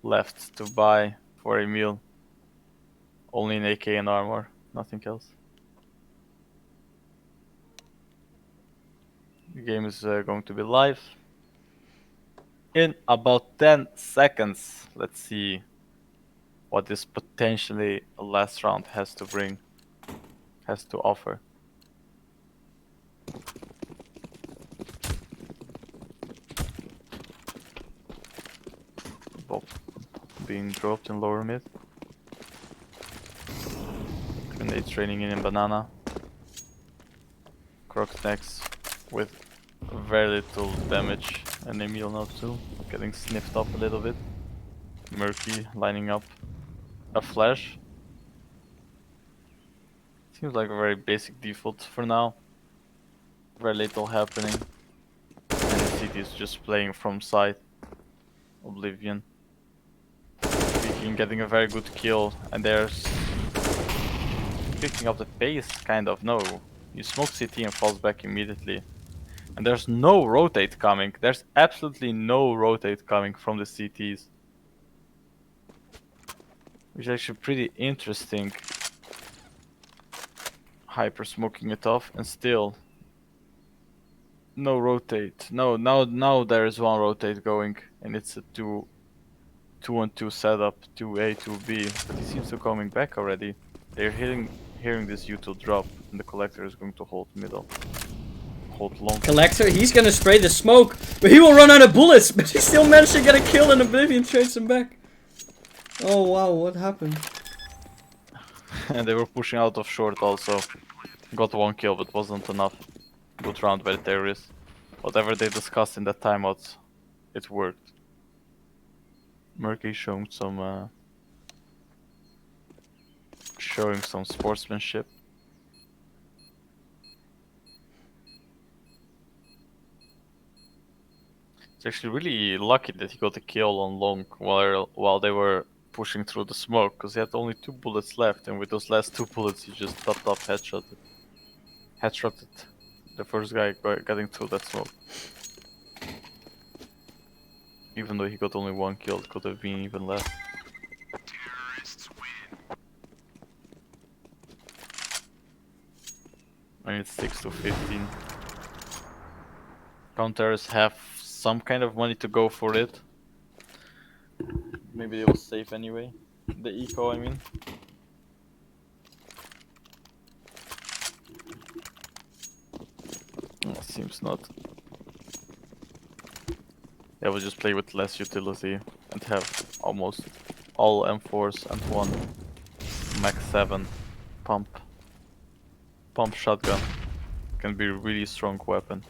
B: left to buy for a meal. Only an AK and armor, nothing else. The game is going to be live in about 10 seconds. Let's see what this potentially last round has to bring, has to offer. Bob being dropped in lower mid. Grenade training in banana. Croc next with very little damage, and Emil now too, getting sniffed up a little bit. Murky lining up a flash. Seems like a very basic default for now. Very little happening. And the city is just playing from side. Oblivion. Peeking, getting a very good kill, and there's picking up the pace, kind of. No, you smoke CT and falls back immediately. And there's no rotate coming. There's absolutely no rotate coming from the CTs. Which is actually pretty interesting. Hyper smoking it off, and still no rotate. No, now there is one rotate going, and it's a 2-on-2 setup, 2A, 2B. But he seems to be coming back already. They're hearing this util drop, and the collector is going to hold middle. Hold long.
A: Collector, he's gonna spray the smoke, but he will run out of bullets, but he still managed to get a kill, and Oblivion trades him back. Oh wow, what happened?
B: And they were pushing out of short also. Got one kill, but wasn't enough. Good round by the terrorists. Whatever they discussed in that timeout, it worked. Murky showing some sportsmanship. It's actually really lucky that he got a kill on long while they were pushing through the smoke, because he had only 2 bullets left, and with those last 2 bullets he just topped up headshotted the first guy getting through that smoke. Even though he got only 1 kill, it could have been even less. And it's 6-15. Counters have some kind of money to go for it. Maybe they will save anyway. The eco, I mean. Seems not. They will just play with less utility and have almost all M4s and 1 Max 7 pump shotgun. Can be a really strong weapon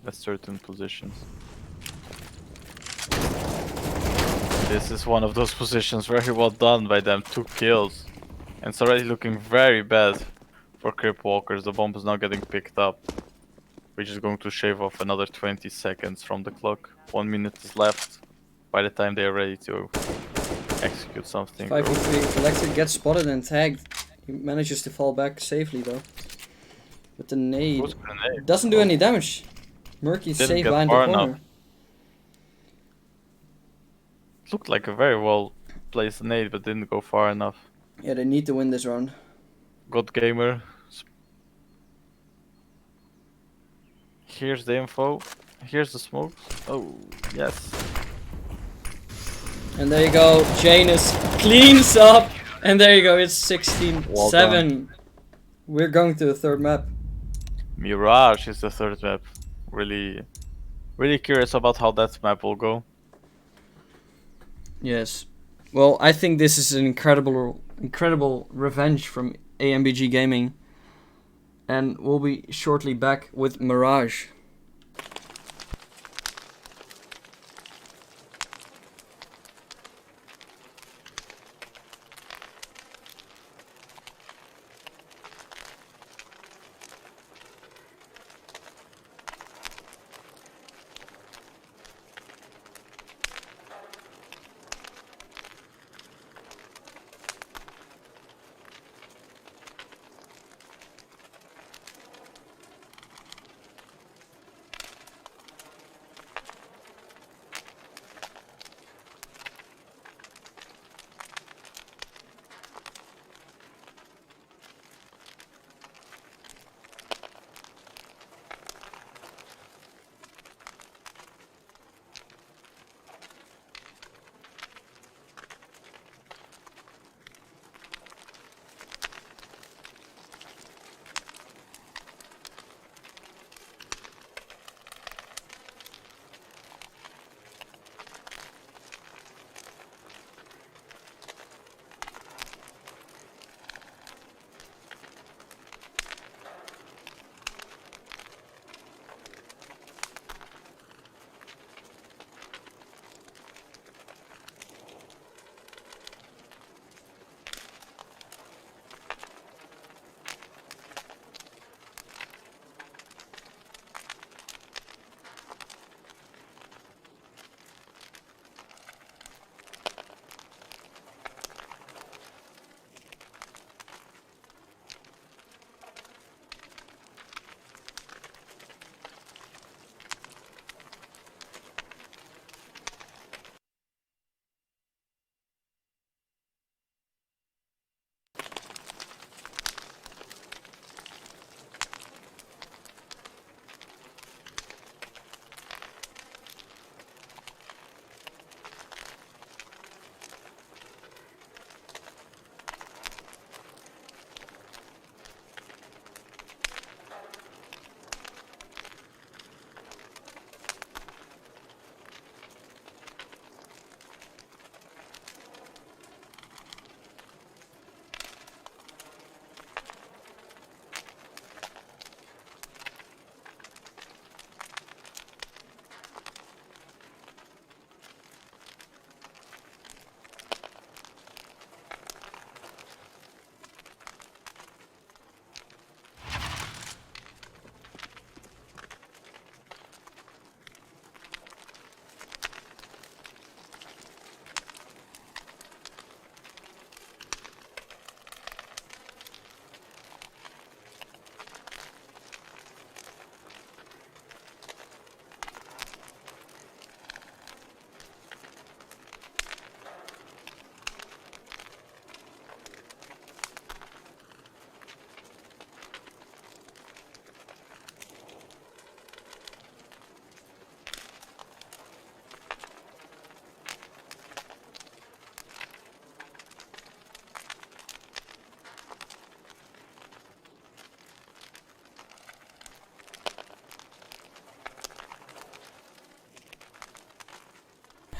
B: at certain positions. This is one of those positions. Very well done by them. 2 kills. And it's already looking very bad for CRIPWALKERS. The bomb is now getting picked up, which is going to shave off another 20 seconds from the clock. 1 minute is left by the time they are ready to execute something.
A: 5v3, Collector gets spotted and tagged. He manages to fall back safely though. With the nade. Doesn't do any damage. Murky's safe behind the corner.
B: Enough. Looked like a very well placed nade, but didn't go far enough.
A: Yeah, they need to win this round.
B: God Gamer. Here's the info. Here's the smokes. Oh, yes.
A: And there you go. Janus cleans up. And there you go. It's 16-7.
B: Well
A: We're going to the third map.
B: Mirage is the third map. Really curious about how that map will go.
A: Yes. Well, I think this is an incredible revenge from ANBG Gaming. And we'll be shortly back with Mirage.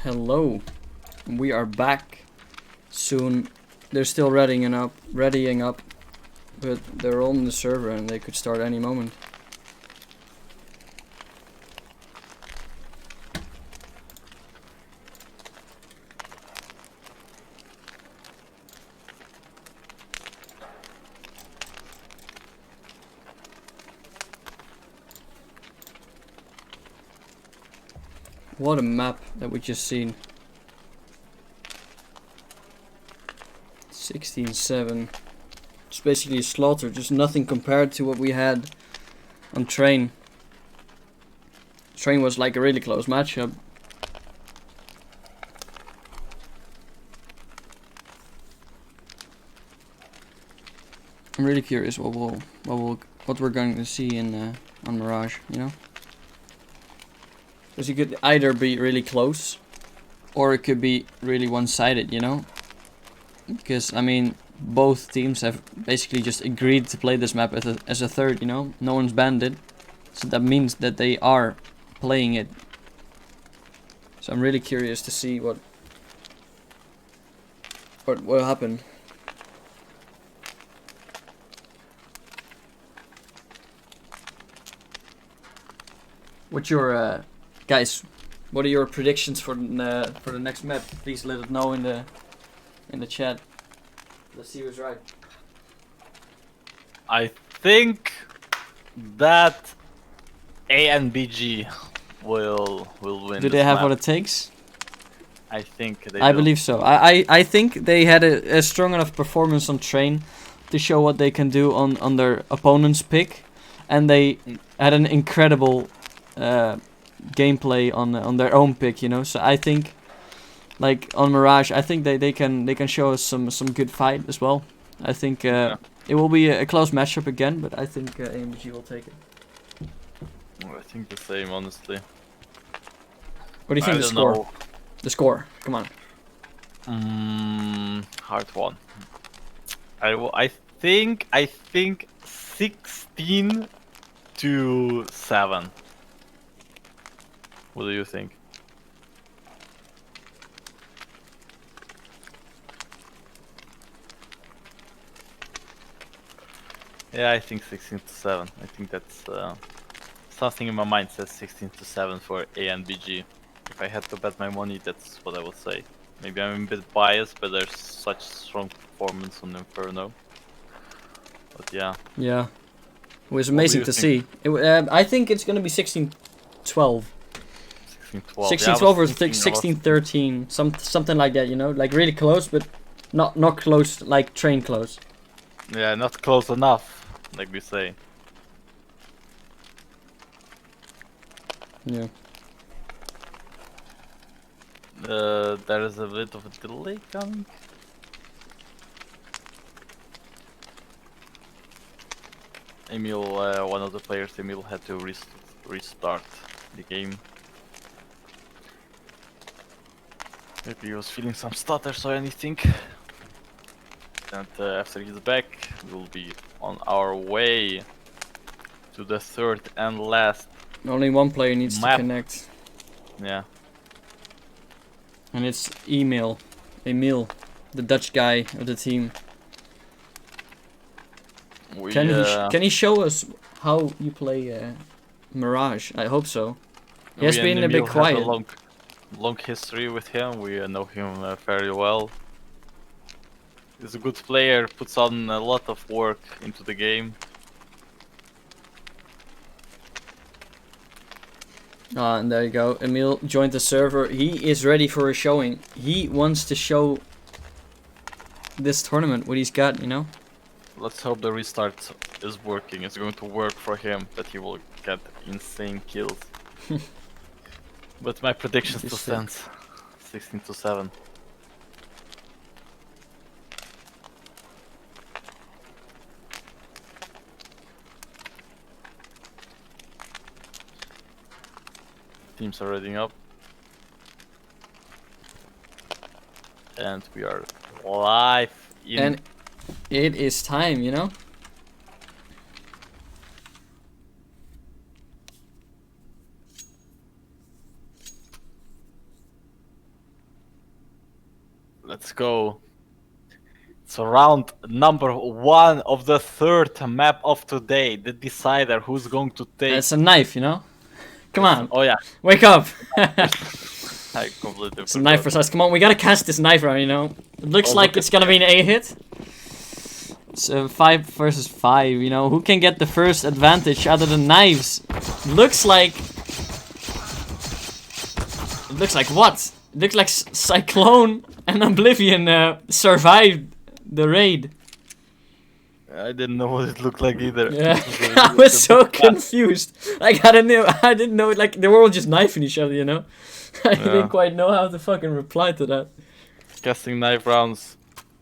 A: Hello, we are back. Soon, they're still readying up, but they're on the server and they could start any moment. What a map that we just seen. 16-7. It's basically a slaughter, just nothing compared to what we had on Train. Train was like a really close matchup. I'm really curious what we're going to see in on Mirage, you know? Because you could either be really close, or it could be really one-sided, you know? Because, I mean, both teams have basically just agreed to play this map as a third, you know? No one's banned it. So that means that they are playing it. So I'm really curious to see what will happen. What's your guys? What are your predictions for the next map? Please let it know in the chat. Let's see who's right.
B: I think that ANBG will win.
A: Do they have what it takes?
B: I think they
A: I
B: do.
A: believe so. I think they had a strong enough performance on Train to show what they can do on their opponent's pick, and they had an incredible gameplay on their own pick, you know. So I think, like on Mirage, I think they can show us some good fight as well. I think it will be a close matchup again, but I think AMG will take it.
B: I think the same, honestly.
A: What do you think the score?
B: Know.
A: The score, come on.
B: Hard one. I think 16-7. What do you think? Yeah, I think 16-7. I think that's something in my mind says 16-7 for ANBG. If I had to bet my money, that's what I would say. Maybe I'm a bit biased, but there's such strong performance on Inferno. But yeah.
A: Yeah. It was amazing to see. I think it's gonna be 16-12.
B: 16-12.
A: 16-12 or 16-13, something like that, you know, like really close, but not close like Train close.
B: Yeah, not close enough, like we say.
A: Yeah.
B: There is a bit of a delay coming. Emil, one of the players, Emil, had to restart the game. Maybe he was feeling some stutters or anything. And after he's back, we'll be on our way to the third and last.
A: Only one player needs
B: map.
A: to connect.
B: Yeah.
A: And it's Emil, the Dutch guy of the team. Can he show us how you play Mirage? I hope so. He has been a bit quiet.
B: Have a long history with him. We know him very well. He's a good player. Puts on a lot of work into the game.
A: And there you go. Emil joined the server. He is ready for a showing. He wants to show this tournament what he's got, you know?
B: Let's hope the restart is working. It's going to work for him, that he will get insane kills. But my prediction still stands. 16-7. Teams are reading up. And we are live in...
A: And it is time, you know?
B: Let's go. It's round number 1 of the third map of today. The decider who's going to take...
A: It's a knife, you know? Come on.
B: Oh yeah.
A: Wake up!
B: I completely
A: It's a knife for us. Come on, we gotta cast this knife round, you know? It looks like it's gonna be an A hit. It's 5 versus 5, you know? Who can get the first advantage out of the knives? Looks like... It looks like what? It looks like Cyclone and Oblivion survived the raid.
B: I didn't know what it looked like either.
A: Yeah, I was so confused. Like, I didn't know, like, they were all just knifing each other, you know? I didn't quite know how to fucking reply to that.
B: Casting knife rounds,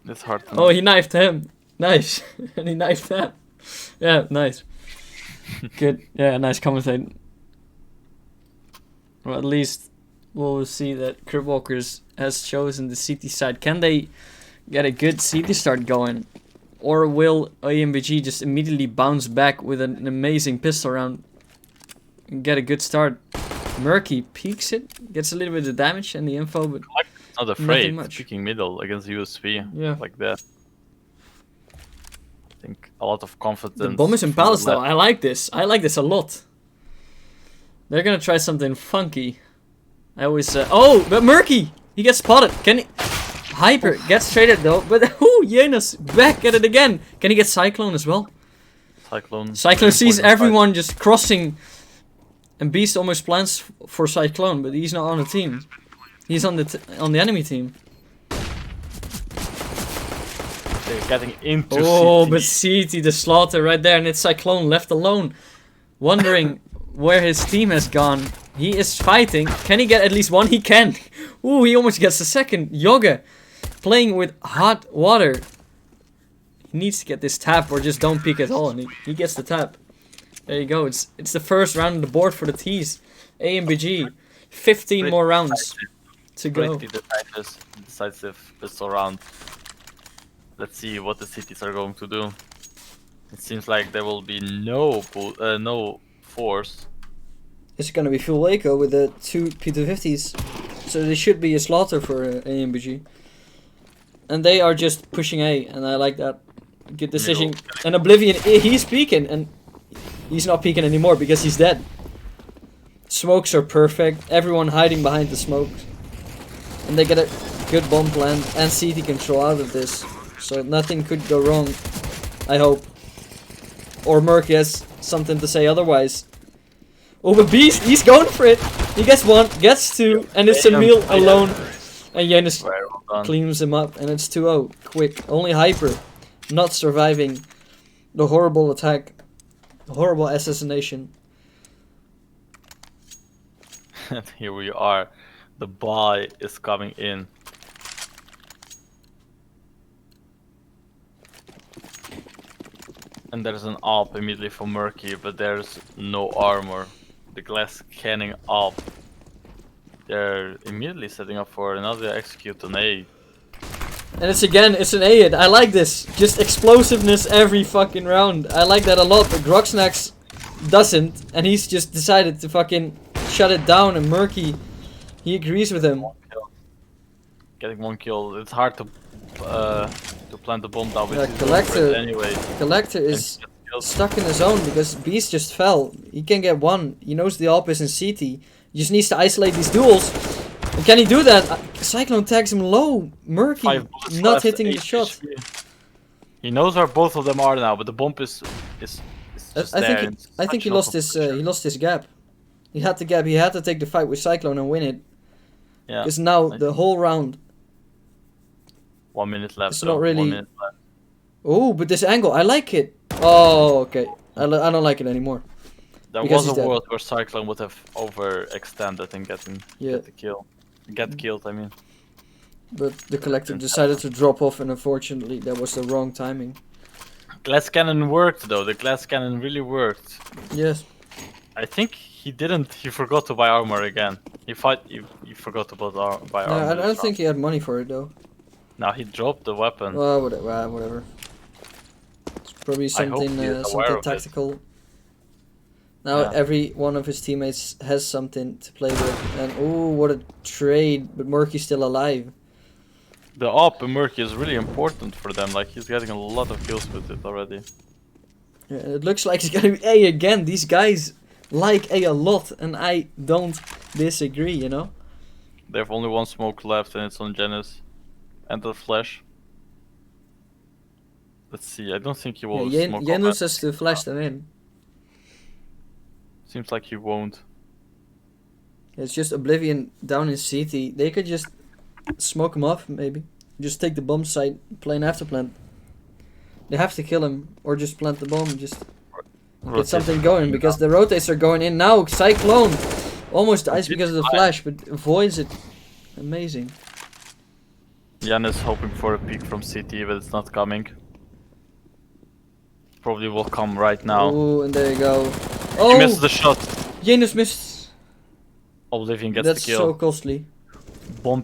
B: it's hard to know.
A: Oh, he knifed him. Nice. And he knifed that. Yeah, nice. Good. Yeah, nice commentating. Well, at least we'll see that CRIPWALKERS has chosen the CT side. Can they get a good CT start going? Or will ANBG just immediately bounce back with an amazing pistol round and get a good start? Murky peeks it, gets a little bit of damage and the info, but
B: not afraid
A: much.
B: picking middle against USP
A: Yeah.
B: like that. I think a lot of confidence.
A: The bomb is in
B: from the
A: palace though.
B: left.
A: I like this. I like this a lot. They're gonna try something funky. I always oh, but Murky! He gets spotted. Can he? Hyper gets traded though, but Janus back at it again. Can he get Cyclone as well?
B: Cyclone.
A: Cyclone sees
B: Important
A: everyone just crossing, and Beast almost plans for Cyclone, but he's not on the team. He's on the enemy team.
B: They're getting into
A: Oh,
B: CT.
A: but CT the slaughter right there, and it's Cyclone left alone, wondering where his team has gone. He is fighting. Can he get at least one? He can. Ooh, he almost gets the second. Yoga playing with hot water. He needs to get this tap or just don't peek at all, and he gets the tap. There you go. It's the first round on the board for the T's. ANBG. 15 more rounds to go.
B: Pretty decisive pistol round. Let's see what the cities are going to do. It seems like there will be no force.
A: It's gonna be full Waco with the 2 P250s. So there should be a slaughter for ANBG. And they are just pushing A, and I like that. Good decision. And Oblivion, he's peeking, and he's not peeking anymore because he's dead. Smokes are perfect. Everyone hiding behind the smokes. And they get a good bomb plan and CT control out of this. So nothing could go wrong, I hope. Or Merc has something to say otherwise. Oh, but Beast, he's going for it. He gets 1, gets 2, and it's Emil alone. And Janus cleans him up, and it's 2-0. Quick. Only Hyper not surviving the horrible attack. The horrible assassination.
B: Here we are. The buy is coming in. And there's an AWP immediately for Murky, but there's no armor. The glass canning AWP. They're immediately setting up for another execute on A.
A: And it's an A-hit. I like this. Just explosiveness every fucking round. I like that a lot, but Groxnax doesn't. And he's just decided to fucking shut it down, and Murky, he agrees with him.
B: Getting 1 kill. It's hard to plant the bomb down with
A: Yeah,
B: his
A: Collector,
B: anyway.
A: Collector is stuck in his zone because Beast just fell. He can get 1. He knows the AWP is in CT. He just needs to isolate these duels. And can he do that? Cyclone tags him low. Murky not hitting the shot.
B: He knows where both of them are now, but the bomb is just there.
A: I think he lost his gap. He had the gap. He had to take the fight with Cyclone and win it.
B: Yeah.
A: Because now the whole round.
B: 1 minute left.
A: It's not really.
B: 1 minute left.
A: Oh, but this angle, I like it. Oh, okay. I don't like it anymore.
B: There
A: Because
B: was
A: he's
B: a
A: dead.
B: world where Cyclone would have overextended and get the kill. Get killed, I mean.
A: But the Collector decided to drop off, and unfortunately, that was the wrong timing.
B: Glass cannon worked though. The glass cannon really worked.
A: Yes.
B: I think he didn't. He forgot to buy armor again. He forgot to buy
A: No,
B: armor.
A: I don't think he had money for it though.
B: Now he dropped the weapon.
A: Well, whatever. It's probably
B: I hope
A: something
B: he is aware
A: something
B: of it.
A: tactical. Now
B: Yeah.
A: every one of his teammates has something to play with, and oh, what a trade! But Murky's still alive.
B: The AWP in Murky is really important for them. Like he's getting a lot of kills with it already.
A: Yeah, it looks like it's gonna be A again. These guys like A lot, and I don't disagree. You know.
B: They have only 1 smoke left, and it's on Janus and the Flash. Let's see. I don't think he will smoke.
A: Janus has to flash them in.
B: Seems like he won't.
A: It's just Oblivion down in CT. They could just smoke him off, maybe. Just take the bomb site, play an after plant. They have to kill him, or just plant the bomb, just get something going, because the rotates are going in now. Cyclone almost dies because of the flash, but avoids it. Amazing.
B: Jan is hoping for a peek from CT, but it's not coming. Probably will come right now.
A: Oh, and there you go.
B: He
A: Oh,
B: missed the shot.
A: Janus missed.
B: Oblivion gets
A: That's
B: the kill.
A: so costly.
B: Bomb